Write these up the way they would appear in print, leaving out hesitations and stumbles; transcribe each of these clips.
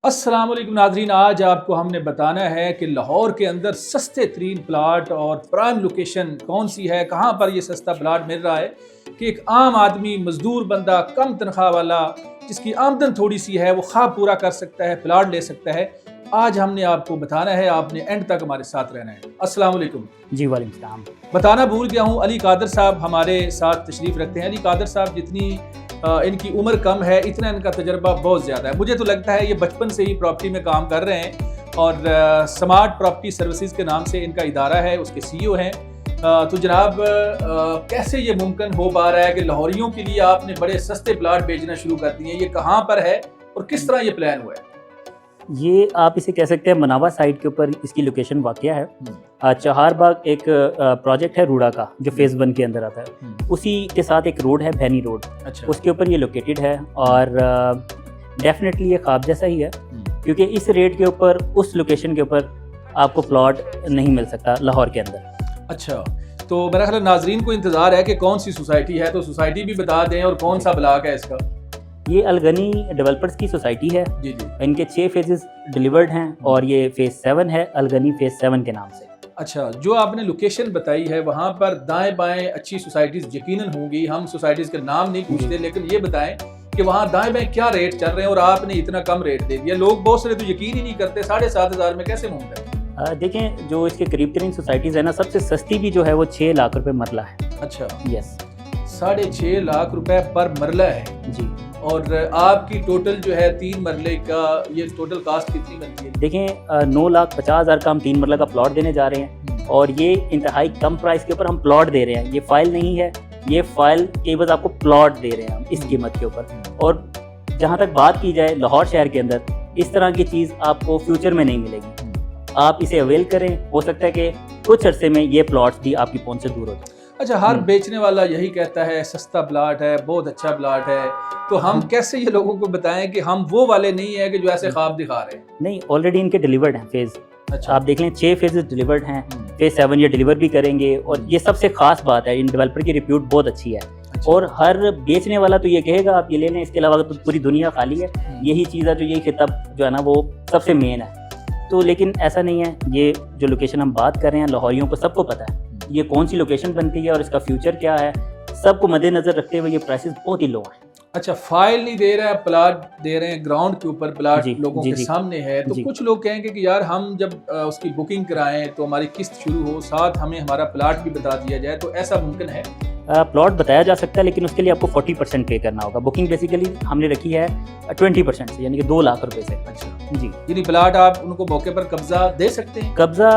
अस्सलाम वालेकुम नाजरीन, आज आपको हमने बताना है कि लाहौर के अंदर सस्ते तरीन प्लाट और प्राइम लोकेशन कौन सी है, कहाँ पर ये सस्ता प्लाट मिल रहा है कि एक आम आदमी, मजदूर बंदा, कम तनख्वाह वाला जिसकी आमदन थोड़ी सी है वो ख्वाब पूरा कर सकता है, प्लाट ले सकता है। आज हमने आपको बताना है, आपने एंड तक हमारे साथ रहना है। अस्सलाम वालेकुम। जी वालेकुम सलाम। बताना भूल गया हूँ, अली कादर साहब हमारे साथ तशरीफ़ रखते हैं। अली कादर साहब जितनी इनकी उम्र कम है, इतना इनका तजर्बा बहुत ज़्यादा है। मुझे तो लगता है ये बचपन से ही प्रॉपर्टी में काम कर रहे हैं और स्मार्ट प्रॉपर्टी सर्विसेज के नाम से इनका इदारा है, उसके सीईओ हैं। तो जनाब, कैसे ये मुमकिन हो पा रहा है कि लाहौरियों के लिए आपने बड़े सस्ते प्लाट बेचना शुरू कर दिए? ये कहाँ पर है और किस तरह ये प्लान हुआ है? ये आप इसे कह सकते हैं मनावा साइड के ऊपर इसकी लोकेशन वाक़या है। चहारबाग एक प्रोजेक्ट है रूड़ा का जो फेज़ 1 के अंदर आता है, उसी के साथ एक रोड है भैनी रोड। अच्छा। उसके ऊपर ये लोकेटेड है और डेफिनेटली ये ख्वाब जैसा ही है, क्योंकि इस रेट के ऊपर उस लोकेशन के ऊपर आपको प्लॉट नहीं मिल सकता लाहौर के अंदर। अच्छा, तो मेरा ख्याल नाजरीन को इंतज़ार है कि कौन सी सोसाइटी है, तो सोसाइटी भी बता दें और कौन सा ब्लॉक है इसका। ये अलगनी डेवलपर्स की सोसाइटी है। जी जी। इनके 6 फेजेस डिलीवर्ड हैं और ये फेज़ 7 है, अलगनी फेज़ 7 के नाम से। अच्छा, जो आपने लोकेशन बताई है वहाँ पर दाएं बाएं अच्छी सोसाइटीज़ यकीनन होंगी। हम सोसाइटीज़ के नाम नहीं पूछते, लेकिन ये बताएं कि वहाँ दाएं बाएं क्या रेट चल रहे हैं और आपने इतना कम रेट दे दिया। लोग बहुत सारे तो यकीन ही नहीं करते, 7,500 में कैसे मुमकिन है? देखें, जो इसके करीब तरीन सोसाइटीज़ है ना, सबसे सस्ती भी जो है वो 6 लाख रुपए मरला है। अच्छा। यस। 6.5 लाख रुपए पर मरला है जी। और आपकी टोटल जो है 3 मरले का ये टोटल कास्ट कितनी बनती है? देखें, 9,50,000 का हम 3 मरला का प्लॉट देने जा रहे हैं और ये इंतहाई कम प्राइस के ऊपर हम प्लॉट दे रहे हैं। ये फाइल नहीं है, ये फाइल के बस आपको प्लॉट दे रहे हैं हम इस कीमत के ऊपर। और जहाँ तक बात की जाए लाहौर शहर के अंदर, इस तरह की चीज़ आपको फ्यूचर में नहीं मिलेगी। आप इसे अवेल करें, हो सकता है कि कुछ अरसे में ये प्लॉट्स भी आपकी पहुंच से दूर हो जाए। अच्छा, हर बेचने वाला यही कहता है सस्ता प्लाट है, बहुत अच्छा प्लाट है, तो हम कैसे ये लोगों को बताएं कि हम वो वाले नहीं है कि जो ऐसे ख्वाब दिखा रहे हैं? नहीं, ऑलरेडी इनके डिलीवर्ड हैं फेज। अच्छा। आप देख लें, 6 फेजेस डिलीवर्ड हैं, फेज 7 ये डिलीवर भी करेंगे। और ये सबसे खास बात है, इन डेवलपर की रिप्यूट बहुत अच्छी है। अच्छा। और हर बेचने वाला तो ये कहेगा आप ये ले लें, इसके अलावा तो पूरी दुनिया खाली है। यही चीज़ है जो यही खिताब जो है ना वो सबसे मेन है। तो लेकिन ऐसा नहीं है। ये जो लोकेशन हम बात कर रहे हैं, लाहौरियों को सबको पता है ये कौन सी लोकेशन बनती है और इसका फ्यूचर क्या है। सबको मद्देनजर रखते हुए ये प्राइसेस बहुत ही लो हैं। अच्छा, फाइल नहीं दे रहा है, प्लाट दे रहे हैं ग्राउंड के ऊपर, प्लाट लोगों के सामने है। तो कुछ लोग कहेंगे कि यार हम जब उसकी बुकिंग कराएं तो हमारी किस्त शुरू हो, साथ हमें हमारा प्लाट भी बता दिया जाए, तो ऐसा मुमकिन है? प्लॉट बताया जा सकता है, लेकिन उसके लिए आपको 40% पे करना होगा। बुकिंग बेसिकली हमने रखी है 20% से, यानी कि 2 लाख रुपए से। अच्छा जी। यानी प्लाट आप उनको मौके पर कब्जा दे सकते हैं? कब्जा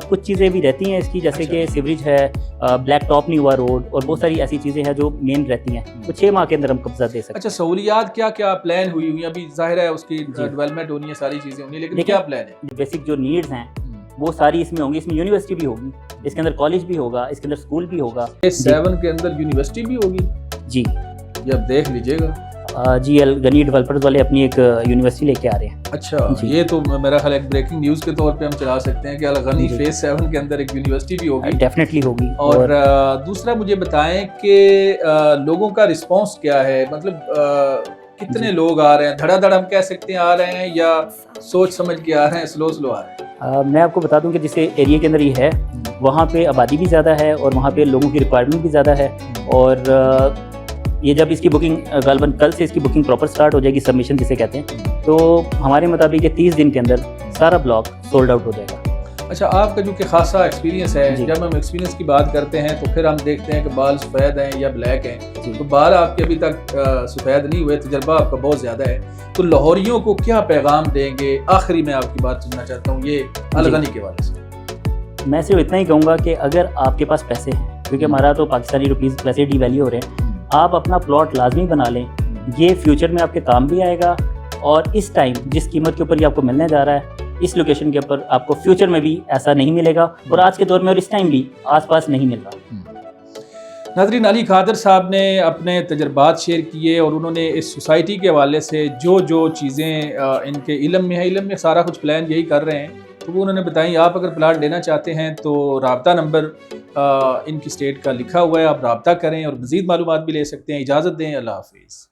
कुछ चीज़ें भी रहती हैं इसकी, जैसे कि सीवरेज है, ब्लैक टॉप नहीं हुआ रोड, और बहुत सारी ऐसी चीज़ें हैं जो मेन रहती हैं। तो 6 माह के अंदर हम कब्जा दे सकते हैं। अच्छा, सहूलियात क्या क्या प्लान हुई हुई? अभी जाहिर है उसकी डेवलपमेंट होनी है, सारी चीज़ें होनी है, लेकिन क्या प्लान है? बेसिक जो नीड्स हैं वो सारी इसमें होंगी। इसमें यूनिवर्सिटी भी होगी, इसके अंदर कॉलेज भी होगा, इसके अंदर स्कूल भी होगा। 7 के अंदर यूनिवर्सिटी भी होगी? जी। ये आप देख लीजिएगा। जी, अलगनी डेवलपर्स वाले अपनी एक यूनिवर्सिटी लेके आ रहे हैं। अच्छा, ये तो मेरा ख्याल एक ब्रेकिंग न्यूज़ के तौर पे हम चला सकते हैं कि अलगनी फेज 7 के अंदर एक यूनिवर्सिटी भी होगी। डेफिनेटली होगी। और दूसरा मुझे बताएं कि लोगों का रिस्पॉन्स क्या है, मतलब कितने लोग आ रहे हैं? धड़ाधड़ हम कह सकते हैं आ रहे हैं, या सोच समझ के आ रहे हैं, स्लो स्लो आ रहे हैं? मैं आपको बता दूं कि जिस एरिया के अंदर ये है वहाँ पे आबादी भी ज़्यादा है और वहाँ पे लोगों की रिक्वायरमेंट भी ज़्यादा है। और ये जब इसकी बुकिंग गालबन कल से इसकी बुकिंग प्रॉपर स्टार्ट हो जाएगी, सबमिशन जिसे कहते हैं, तो हमारे मुताबिक ये 30 दिन के अंदर सारा ब्लॉक सोल्ड आउट हो जाएगा। अच्छा, आपका जो कि खासा एक्सपीरियंस है, जब हम एक्सपीरियंस की बात करते हैं तो फिर हम देखते हैं कि बाल सफ़ेद हैं या ब्लैक हैं। तो बाल आपके अभी तक सफ़ेद नहीं हुए, तजर्बा आपका बहुत ज़्यादा है, तो लाहौरियों को क्या पैगाम देंगे? आखिरी में आपकी बात सुनना चाहता हूँ ये अलगनी के वाले से। मैं सिर्फ इतना ही कहूँगा कि अगर आपके पास पैसे हैं, क्योंकि हमारा तो पाकिस्तानी रुपीज़ वैसे डिवैल्यू हो रहे हैं, आप अपना प्लॉट लाजमी बना लें। ये फ्यूचर में आपके काम भी आएगा और इस टाइम जिस कीमत के ऊपर ये आपको मिलने जा रहा है, इस लोकेशन के ऊपर आपको फ्यूचर में भी ऐसा नहीं मिलेगा और आज के दौर में और इस टाइम भी आसपास नहीं मिल रहा। नाज़रीन, अली कादर साहब ने अपने तजर्बात शेयर किए और उन्होंने इस सोसाइटी के हवाले से जो जो चीज़ें इनके इल्म में सारा कुछ प्लान यही कर रहे हैं, तो वो उन्होंने बताई। आप अगर प्लाट लेना चाहते हैं तो राब्ता नंबर इनकी स्टेट का लिखा हुआ है, आप राब्ता करें और मज़ीद मालूमात भी ले सकते हैं। इजाज़त दें, अल्लाह हाफिज़।